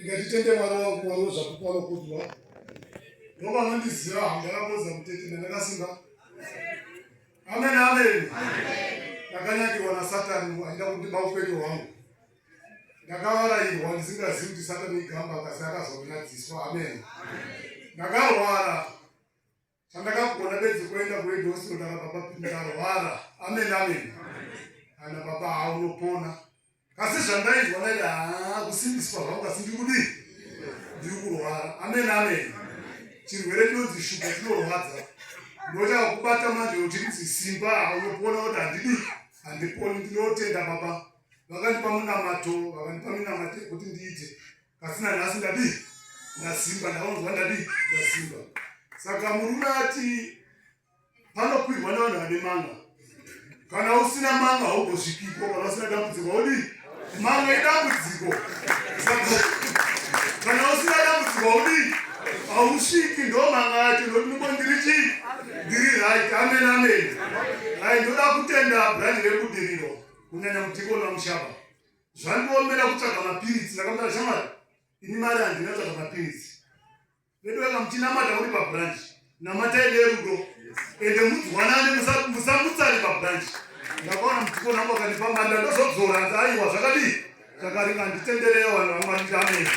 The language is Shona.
Ndikatitende mwana wangu wanoza kupala kudwa. Noma ngandiziva handakaboza mutete ndakasimba. Amen amen. Ndakanyakiwa naSatani aida kundiba upenyu hwangu. Ndakavarairwa ndisingazivi kuti Satani igamba akasi akazonyadziswa. Amen. Ndakarwara. Chandakagona bedzi kuenda kuHead ndakababa ndakarwara. Amen amen. Ana baba haunopona. Kasi zvandaizwa ndaida kusimbiswa zvangu asi ndikudi ndikurwara. Amen amen. Chirwere chinonzi shuga chinorwadza. Ndoda kubata manje uchinzi simba haunopona kuti handiponi. Ndinotenda baba. Vakandipa munamato, vakandipa minamate kuti ndiite. Kasina nhasi ndasimba ndaonzwa ndasimba. Saka murume ati panokwirwa nevanhu vane manga. Kana usina manga haugosvikiko, kana usina dambudziko udi manga idambudziko. Kana usina dambudziko udi hausviki, ndo manga acho ndotiniko ndiri right. Amen amen. Hai ndoda kutenda brandi rebudiriro kunyanya mutiko namushaba. Zvandiomera kutsvaga mapiritsi. Ndakamira shamari ini mari handina tsvaga mapiritsi. Vedu vakamtinamata uri pabranch. Namatai nerudo. Ende mudzwanane musamutsari pabranch. Ndakaona mutiko nangu akandipa manda ndozodzora nzaiwa zvakadii. Zvakaringa nditendereyo vanhu vamwari. Amen.